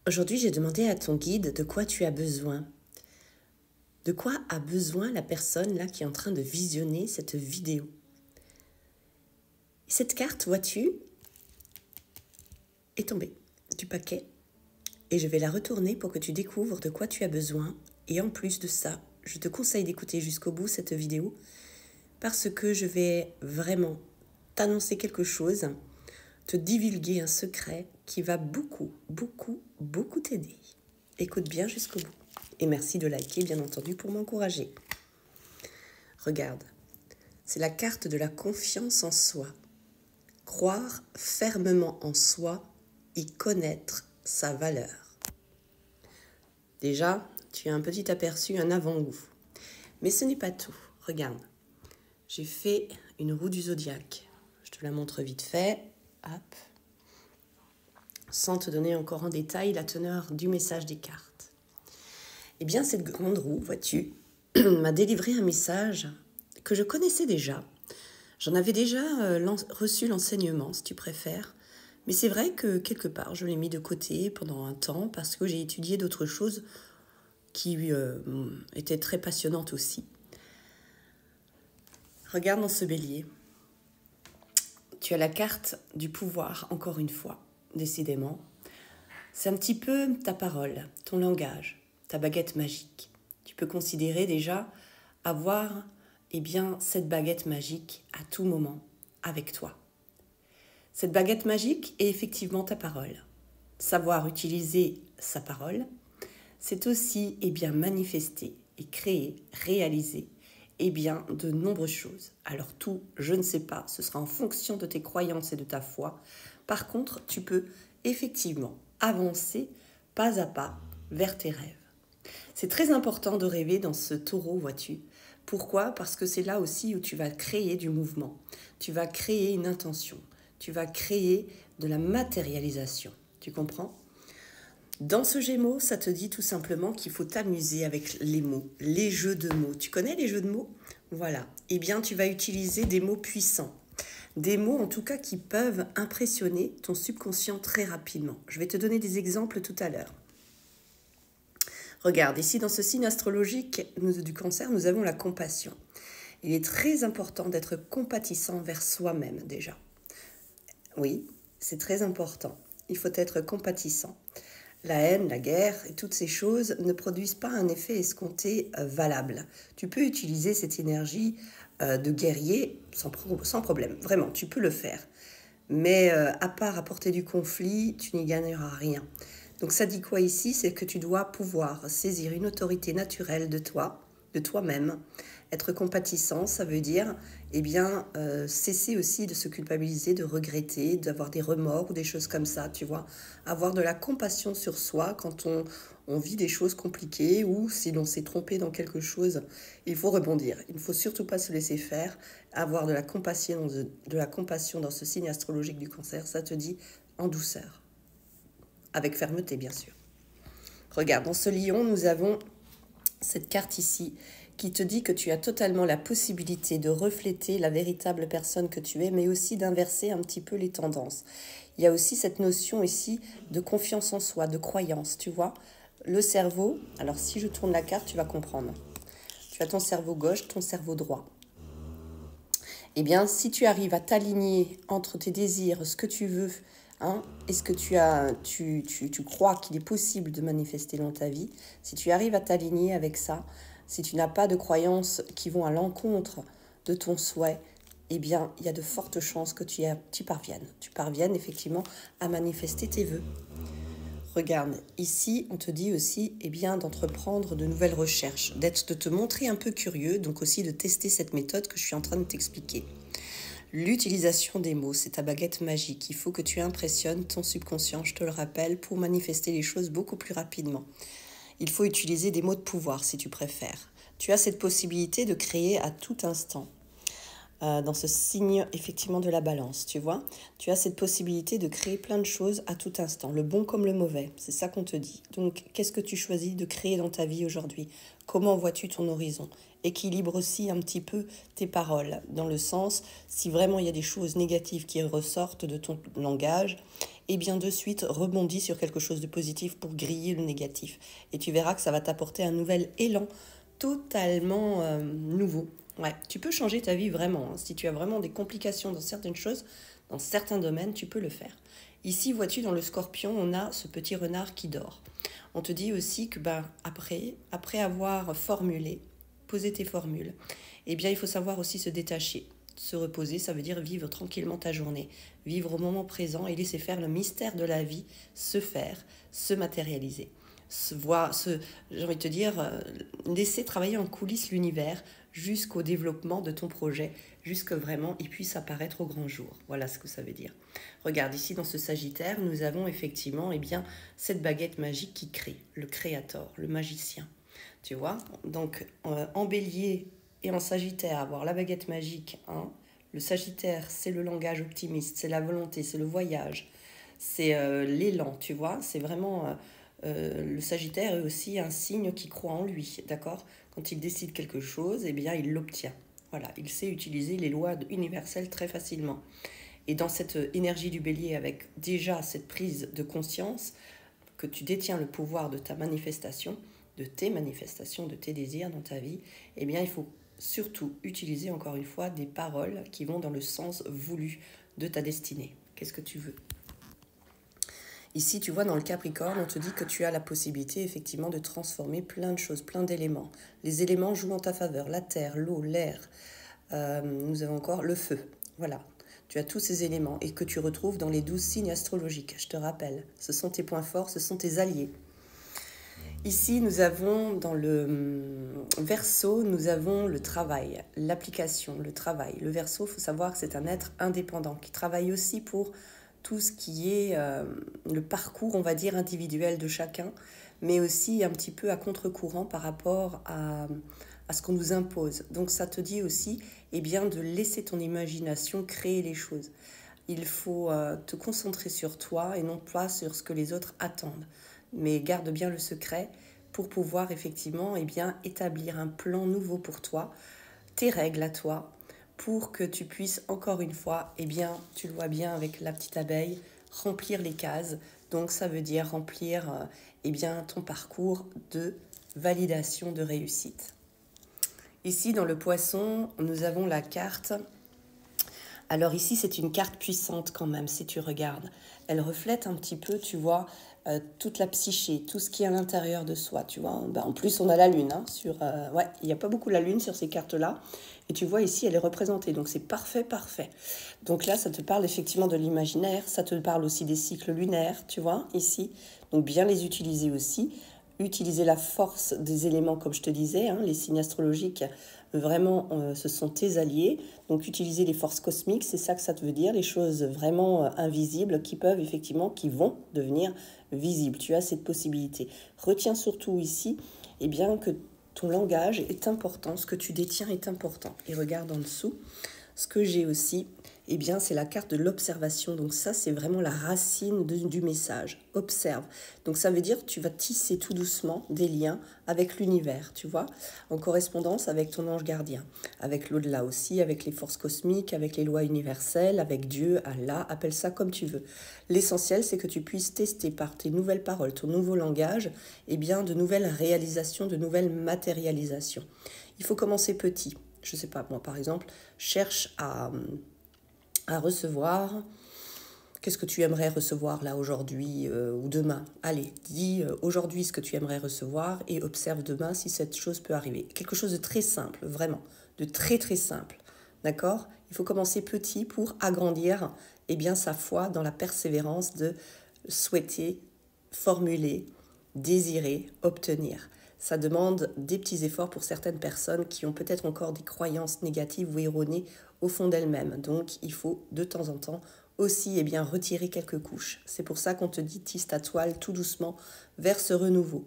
Aujourd'hui, j'ai demandé à ton guide de quoi tu as besoin. De quoi a besoin la personne là qui est en train de visionner cette vidéo. Cette carte, vois-tu, est tombée du paquet et je vais la retourner pour que tu découvres de quoi tu as besoin. Et en plus de ça, je te conseille d'écouter jusqu'au bout cette vidéo parce que je vais vraiment t'annoncer quelque chose, te divulguer un secret qui va beaucoup t'aider. Écoute bien jusqu'au bout. Et merci de liker, bien entendu, pour m'encourager. Regarde, c'est la carte de la confiance en soi. Croire fermement en soi et connaître sa valeur. Déjà, tu as un petit aperçu, un avant-goût. Mais ce n'est pas tout. Regarde, j'ai fait une roue du zodiaque. Je te la montre vite fait. Hop. Sans te donner encore en détail la teneur du message des cartes. Eh bien, cette grande roue, vois-tu, m'a délivré un message que je connaissais déjà. J'en avais déjà reçu l'enseignement, si tu préfères. Mais c'est vrai que quelque part, je l'ai mis de côté pendant un temps parce que j'ai étudié d'autres choses qui étaient très passionnantes aussi. Regarde dans ce bélier. Tu as la carte du pouvoir, encore une fois, décidément. C'est un petit peu ta parole, ton langage, ta baguette magique. Tu peux considérer déjà avoir cette baguette magique à tout moment avec toi. Cette baguette magique est effectivement ta parole. Savoir utiliser sa parole, c'est aussi manifester et créer, réaliser de nombreuses choses. Alors tout, je ne sais pas, ce sera en fonction de tes croyances et de ta foi. Par contre, tu peux effectivement avancer pas à pas vers tes rêves. C'est très important de rêver dans ce taureau, vois-tu. Pourquoi ? Parce que c'est là aussi où tu vas créer du mouvement. Tu vas créer une intention. Tu vas créer de la matérialisation. Tu comprends ? Dans ce Gémeaux, ça te dit tout simplement qu'il faut t'amuser avec les mots, les jeux de mots. Tu connais les jeux de mots ? Voilà. Eh bien, tu vas utiliser des mots puissants. Des mots, en tout cas, qui peuvent impressionner ton subconscient très rapidement. Je vais te donner des exemples tout à l'heure. Regarde, ici, dans ce signe astrologique du Cancer, nous avons la compassion. Il est très important d'être compatissant vers soi-même, déjà. Oui, c'est très important. Il faut être compatissant. La haine, la guerre et toutes ces choses ne produisent pas un effet escompté valable. Tu peux utiliser cette énergie de guerrier sans problème. Vraiment, tu peux le faire. Mais à part apporter du conflit, tu n'y gagneras rien. Donc ça dit quoi ici ? C'est que tu dois pouvoir saisir une autorité naturelle de toi, de toi-même. Être compatissant, ça veut dire cesser aussi de se culpabiliser, de regretter, d'avoir des remords ou des choses comme ça, tu vois. Avoir de la compassion sur soi quand on vit des choses compliquées ou si l'on s'est trompé dans quelque chose, il faut rebondir. Il ne faut surtout pas se laisser faire. Avoir de la compassion dans ce signe astrologique du Cancer, ça te dit en douceur. Avec fermeté, bien sûr. Regarde, dans ce lion, nous avons cette carte ici qui te dit que tu as totalement la possibilité de refléter la véritable personne que tu es, mais aussi d'inverser un petit peu les tendances. Il y a aussi cette notion ici de confiance en soi, de croyance, tu vois. Le cerveau, alors si je tourne la carte, tu vas comprendre. Tu as ton cerveau gauche, ton cerveau droit. Eh bien, si tu arrives à t'aligner entre tes désirs, ce que tu veux, est-ce que tu crois qu'il est possible de manifester dans ta vie ? Si tu arrives à t'aligner avec ça, si tu n'as pas de croyances qui vont à l'encontre de ton souhait, eh bien, il y a de fortes chances que tu parviennes. Tu parviennes effectivement à manifester tes vœux. Regarde, ici, on te dit aussi d'entreprendre de nouvelles recherches, de te montrer un peu curieux, donc aussi de tester cette méthode que je suis en train de t'expliquer. L'utilisation des mots, c'est ta baguette magique. Il faut que tu impressionnes ton subconscient, je te le rappelle, pour manifester les choses beaucoup plus rapidement. Il faut utiliser des mots de pouvoir, si tu préfères. Tu as cette possibilité de créer à tout instant. Dans ce signe, effectivement, de la balance, tu vois. Tu as cette possibilité de créer plein de choses à tout instant, le bon comme le mauvais, c'est ça qu'on te dit. Donc, qu'est-ce que tu choisis de créer dans ta vie aujourd'hui ? Comment vois-tu ton horizon ? Équilibre aussi un petit peu tes paroles, dans le sens, si vraiment il y a des choses négatives qui ressortent de ton langage, et bien de suite rebondis sur quelque chose de positif pour griller le négatif. Et tu verras que ça va t'apporter un nouvel élan totalement nouveau. Ouais, tu peux changer ta vie vraiment, hein. Si tu as vraiment des complications dans certaines choses, dans certains domaines, tu peux le faire. Ici, vois-tu, dans le scorpion, on a ce petit renard qui dort. On te dit aussi que après avoir formulé, posé tes formules, eh bien, il faut savoir aussi se détacher. Se reposer, ça veut dire vivre tranquillement ta journée, vivre au moment présent et laisser faire le mystère de la vie se faire, se matérialiser. J'ai envie de te dire, laisser travailler en coulisses l'univers jusqu'au développement de ton projet, jusque vraiment il puisse apparaître au grand jour. Voilà ce que ça veut dire. Regarde, ici dans ce Sagittaire, nous avons effectivement cette baguette magique qui crée, le créateur, le magicien. Tu vois, donc en Bélier et en Sagittaire, avoir la baguette magique, hein, le Sagittaire, c'est le langage optimiste, c'est la volonté, c'est le voyage, c'est l'élan, tu vois, c'est vraiment... le Sagittaire est aussi un signe qui croit en lui, d'accord? Quand il décide quelque chose, eh bien, il l'obtient. Voilà, il sait utiliser les lois universelles très facilement. Et dans cette énergie du Bélier, avec déjà cette prise de conscience que tu détiens le pouvoir de ta manifestation, de tes manifestations, de tes désirs dans ta vie, eh bien, il faut surtout utiliser, encore une fois, des paroles qui vont dans le sens voulu de ta destinée. Qu'est-ce que tu veux? Ici, tu vois, dans le Capricorne, on te dit que tu as la possibilité, effectivement, de transformer plein de choses, plein d'éléments. Les éléments jouent en ta faveur, la terre, l'eau, l'air. Nous avons encore le feu. Voilà, tu as tous ces éléments et que tu retrouves dans les 12 signes astrologiques, je te rappelle. Ce sont tes points forts, ce sont tes alliés. Ici, nous avons dans le Verseau, nous avons le travail, l'application, le travail. Le Verseau, il faut savoir que c'est un être indépendant qui travaille aussi pour tout ce qui est le parcours, on va dire, individuel de chacun, mais aussi un petit peu à contre-courant par rapport à ce qu'on nous impose. Donc ça te dit aussi eh bien, de laisser ton imagination créer les choses. Il faut te concentrer sur toi et non pas sur ce que les autres attendent. Mais garde bien le secret pour pouvoir effectivement eh bien, établir un plan nouveau pour toi, tes règles à toi, pour que tu puisses encore une fois, eh bien, tu le vois bien avec la petite abeille, remplir les cases. Donc ça veut dire remplir eh bien, ton parcours de validation de réussite. Ici, dans le Poisson, nous avons la carte. Alors ici, c'est une carte puissante quand même, si tu regardes. Elle reflète un petit peu, tu vois, toute la psyché, tout ce qui est à l'intérieur de soi, tu vois. En plus, on a la lune. Hein, ouais, il n'y a pas beaucoup la lune sur ces cartes-là. Et tu vois, ici, elle est représentée. Donc, c'est parfait, parfait. Donc là, ça te parle effectivement de l'imaginaire. Ça te parle aussi des cycles lunaires, tu vois, ici. Donc, bien les utiliser aussi. Utiliser la force des éléments, comme je te disais, hein, les signes astrologiques, vraiment, ce sont tes alliés. Donc, utiliser les forces cosmiques, c'est ça que ça te veut dire, les choses vraiment invisibles qui peuvent effectivement, qui vont devenir visibles. Tu as cette possibilité. Retiens surtout ici, eh bien, que ton langage est important, ce que tu détiens est important. Et regarde en dessous, ce que j'ai aussi, eh bien, c'est la carte de l'observation. Donc ça, c'est vraiment la racine du message. Observe. Donc ça veut dire que tu vas tisser tout doucement des liens avec l'univers, tu vois, en correspondance avec ton ange gardien, avec l'au-delà aussi, avec les forces cosmiques, avec les lois universelles, avec Dieu, Allah, appelle ça comme tu veux. L'essentiel, c'est que tu puisses tester par tes nouvelles paroles, ton nouveau langage, eh bien, de nouvelles réalisations, de nouvelles matérialisations. Il faut commencer petit. Je ne sais pas, moi par exemple, cherche à recevoir. Qu'est-ce que tu aimerais recevoir là aujourd'hui ou demain? Allez, dis aujourd'hui ce que tu aimerais recevoir et observe demain si cette chose peut arriver. Quelque chose de très simple, vraiment, de très très simple. D'accord? Il faut commencer petit pour agrandir eh bien, sa foi dans la persévérance de souhaiter, formuler, désirer, obtenir. Ça demande des petits efforts pour certaines personnes qui ont peut-être encore des croyances négatives ou erronées au fond d'elles-mêmes. Donc, il faut de temps en temps aussi eh bien, retirer quelques couches. C'est pour ça qu'on te dit tisse ta toile tout doucement vers ce renouveau.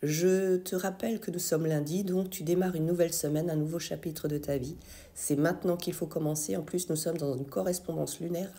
Je te rappelle que nous sommes lundi, donc tu démarres une nouvelle semaine, un nouveau chapitre de ta vie. C'est maintenant qu'il faut commencer. En plus, nous sommes dans une correspondance lunaire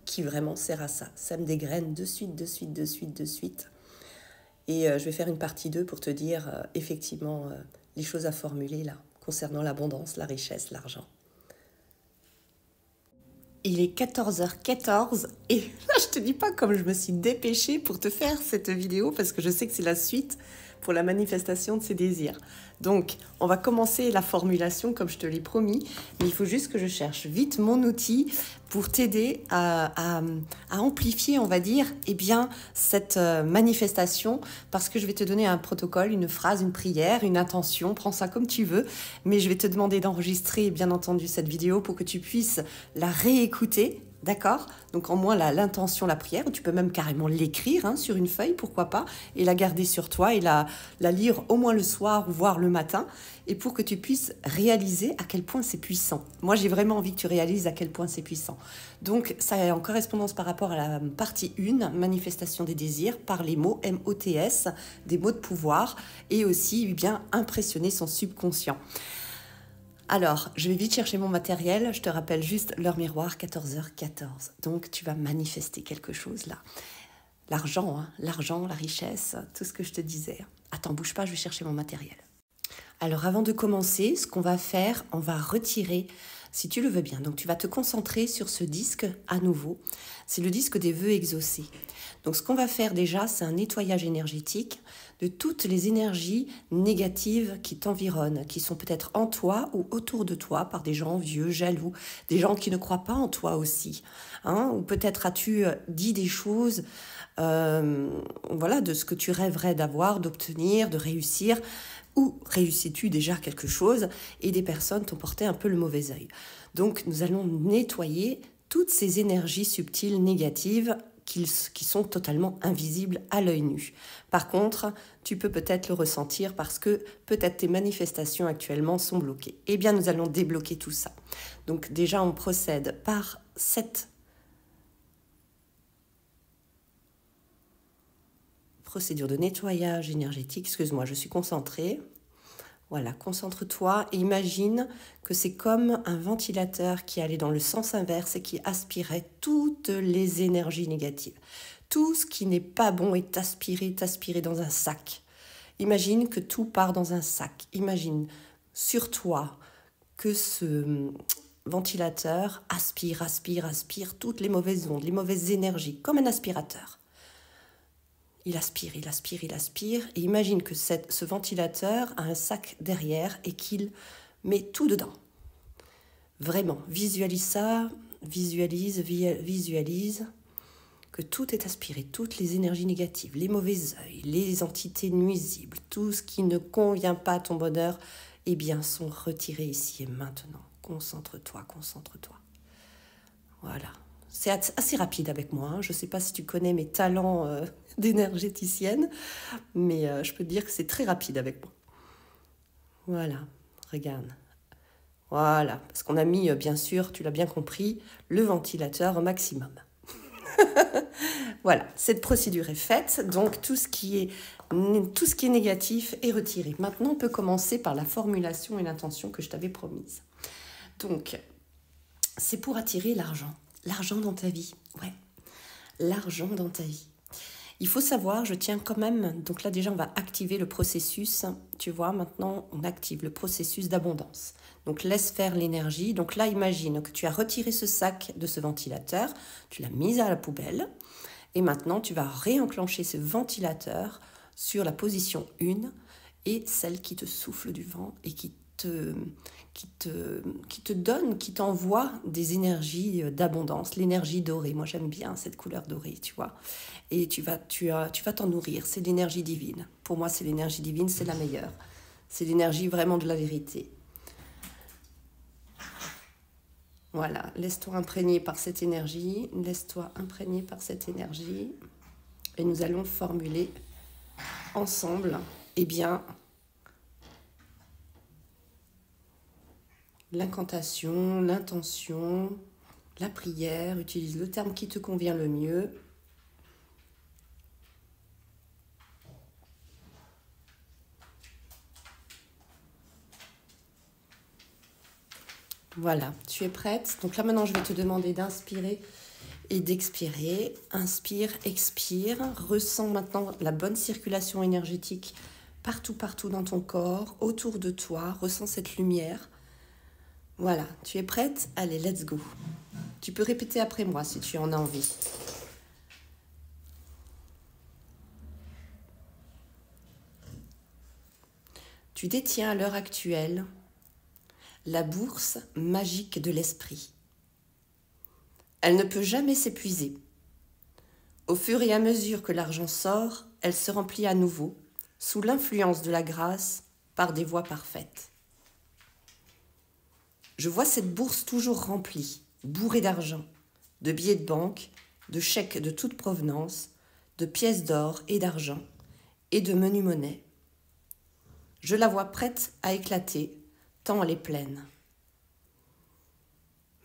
qui vraiment sert à ça. Ça me dégraine de suite, de suite, de suite, de suite. Et je vais faire une partie 2 pour te dire effectivement les choses à formuler là, concernant l'abondance, la richesse, l'argent. il est 14h14 et là je te dis pas comme je me suis dépêchée pour te faire cette vidéo parce que je sais que c'est la suite pour la manifestation de ses désirs. Donc on va commencer la formulation comme je te l'ai promis, mais il faut juste que je cherche vite mon outil pour t'aider à amplifier, on va dire, eh bien, cette manifestation, parce que je vais te donner un protocole, une phrase, une prière, une intention, prends ça comme tu veux, mais je vais te demander d'enregistrer, bien entendu, cette vidéo pour que tu puisses la réécouter. D'accord? Donc en moins l'intention, la prière, ou tu peux même carrément l'écrire sur une feuille, pourquoi pas, et la garder sur toi et la lire au moins le soir ou voire le matin, et pour que tu puisses réaliser à quel point c'est puissant. Moi, j'ai vraiment envie que tu réalises à quel point c'est puissant. Donc ça est en correspondance par rapport à la partie 1, manifestation des désirs, par les mots MOTS, des mots de pouvoir, et aussi bien impressionner son subconscient. Alors, je vais vite chercher mon matériel. Je te rappelle juste l'heure miroir, 14h14. Donc, tu vas manifester quelque chose là. L'argent, l'argent, la richesse, tout ce que je te disais. Attends, bouge pas, je vais chercher mon matériel. Alors, avant de commencer, ce qu'on va faire, on va retirer, si tu le veux bien. Donc, tu vas te concentrer sur ce disque à nouveau. C'est le disque des vœux exaucés. Donc, ce qu'on va faire déjà, c'est un nettoyage énergétique de toutes les énergies négatives qui t'environnent, qui sont peut-être en toi ou autour de toi par des gens vieux, jaloux, des gens qui ne croient pas en toi aussi. Ou peut-être as-tu dit des choses de ce que tu rêverais d'avoir, d'obtenir, de réussir, ou réussis-tu déjà quelque chose et des personnes t'ont porté un peu le mauvais œil. Donc nous allons nettoyer toutes ces énergies subtiles négatives qui sont totalement invisibles à l'œil nu. Par contre, tu peux peut-être le ressentir parce que peut-être tes manifestations actuellement sont bloquées. Eh bien, nous allons débloquer tout ça. Donc déjà, on procède par cette procédure de nettoyage énergétique. Excuse-moi, je suis concentrée. Voilà, concentre-toi et imagine que c'est comme un ventilateur qui allait dans le sens inverse et qui aspirait toutes les énergies négatives. Tout ce qui n'est pas bon est aspiré dans un sac. Imagine que tout part dans un sac. Imagine sur toi que ce ventilateur aspire toutes les mauvaises ondes, les mauvaises énergies, comme un aspirateur. Il aspire, et imagine que ce ventilateur a un sac derrière et qu'il met tout dedans. Vraiment, visualise ça, visualise que tout est aspiré, toutes les énergies négatives, les mauvais œils, les entités nuisibles, tout ce qui ne convient pas à ton bonheur, eh bien, sont retirés ici et maintenant. Concentre-toi. Voilà. C'est assez rapide avec moi. Je ne sais pas si tu connais mes talents d'énergéticienne, mais je peux te dire que c'est très rapide avec moi. Voilà, regarde. Voilà, parce qu'on a mis, bien sûr, tu l'as bien compris, le ventilateur au maximum. Voilà, cette procédure est faite, donc tout ce qui est négatif est retiré. Maintenant, on peut commencer par la formulation et l'intention que je t'avais promise. Donc, c'est pour attirer l'argent. L'argent dans ta vie, ouais. L'argent dans ta vie. Il faut savoir, je tiens quand même, donc là déjà on va activer le processus, tu vois, maintenant on active le processus d'abondance. Donc laisse faire l'énergie, donc là imagine que tu as retiré ce sac de ce ventilateur, tu l'as mis à la poubelle, et maintenant tu vas réenclencher ce ventilateur sur la position 1 et celle qui te souffle du vent et qui te donne, qui t'envoie des énergies d'abondance, l'énergie dorée. Moi, j'aime bien cette couleur dorée, tu vois. Et tu vas t'en nourrir. C'est l'énergie divine. Pour moi, c'est l'énergie divine, c'est la meilleure. C'est l'énergie vraiment de la vérité. Voilà, laisse-toi imprégner par cette énergie. Laisse-toi imprégner par cette énergie. Et nous allons formuler ensemble, eh bien, l'incantation, l'intention, la prière, utilise le terme qui te convient le mieux. Voilà, tu es prête. Donc là maintenant je vais te demander d'inspirer et d'expirer. Inspire, expire. Ressens maintenant la bonne circulation énergétique partout dans ton corps, autour de toi. Ressens cette lumière. Voilà, tu es prête? Allez, let's go. Tu peux répéter après moi si tu en as envie. Tu détiens à l'heure actuelle la bourse magique de l'esprit. Elle ne peut jamais s'épuiser. Au fur et à mesure que l'argent sort, elle se remplit à nouveau, sous l'influence de la grâce, par des voies parfaites. Je vois cette bourse toujours remplie, bourrée d'argent, de billets de banque, de chèques de toute provenance, de pièces d'or et d'argent, et de menue monnaie. Je la vois prête à éclater, tant elle est pleine.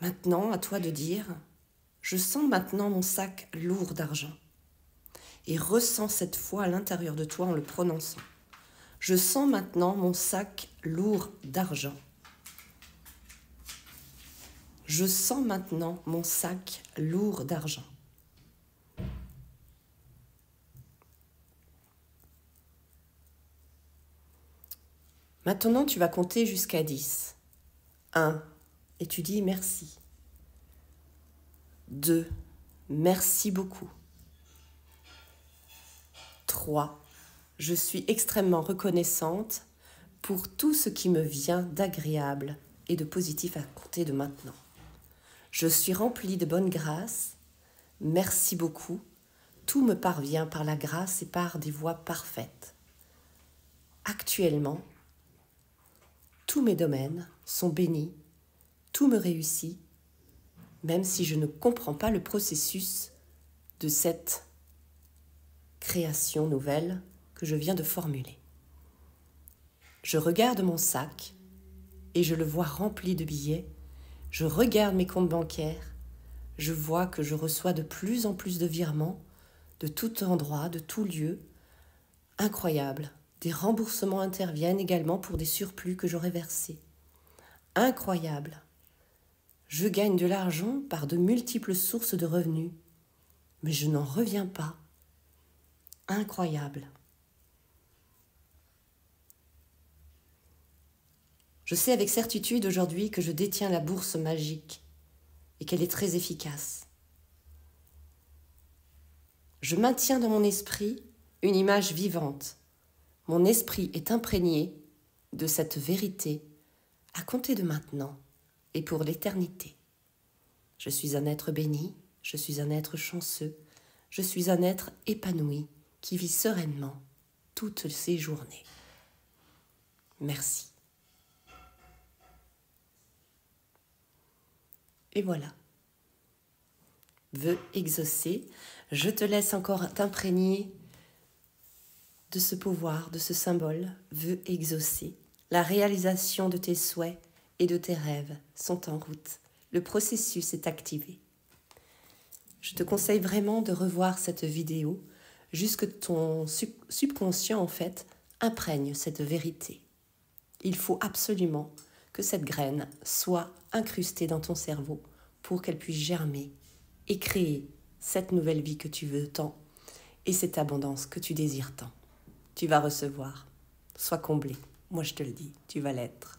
Maintenant, à toi de dire, je sens maintenant mon sac lourd d'argent. Et ressens cette foi à l'intérieur de toi en le prononçant. Je sens maintenant mon sac lourd d'argent. Je sens maintenant mon sac lourd d'argent. Maintenant, tu vas compter jusqu'à 10. 1. Et tu dis merci. 2. Merci beaucoup. 3. Je suis extrêmement reconnaissante pour tout ce qui me vient d'agréable et de positif à compter de maintenant. Je suis remplie de bonne grâce. Merci beaucoup. Tout me parvient par la grâce et par des voies parfaites. Actuellement, tous mes domaines sont bénis, tout me réussit, même si je ne comprends pas le processus de cette création nouvelle que je viens de formuler. Je regarde mon sac et je le vois rempli de billets. Je regarde mes comptes bancaires. Je vois que je reçois de plus en plus de virements de tout endroit, de tout lieu. Incroyable. Des remboursements interviennent également pour des surplus que j'aurais versés. Incroyable. Je gagne de l'argent par de multiples sources de revenus, mais je n'en reviens pas. Incroyable. Je sais avec certitude aujourd'hui que je détiens la bourse magique et qu'elle est très efficace. Je maintiens dans mon esprit une image vivante. Mon esprit est imprégné de cette vérité à compter de maintenant et pour l'éternité. Je suis un être béni, je suis un être chanceux, je suis un être épanoui qui vit sereinement toutes ses journées. Merci. Et voilà. Vœu exaucé, je te laisse encore t'imprégner de ce pouvoir, de ce symbole, vœu exaucé. La réalisation de tes souhaits et de tes rêves sont en route. Le processus est activé. Je te conseille vraiment de revoir cette vidéo jusque ton subconscient, en fait, imprègne cette vérité. Il faut absolument que cette graine soit incrustée dans ton cerveau pour qu'elle puisse germer et créer cette nouvelle vie que tu veux tant et cette abondance que tu désires tant. Tu vas recevoir. Sois comblé. Moi, je te le dis, tu vas l'être.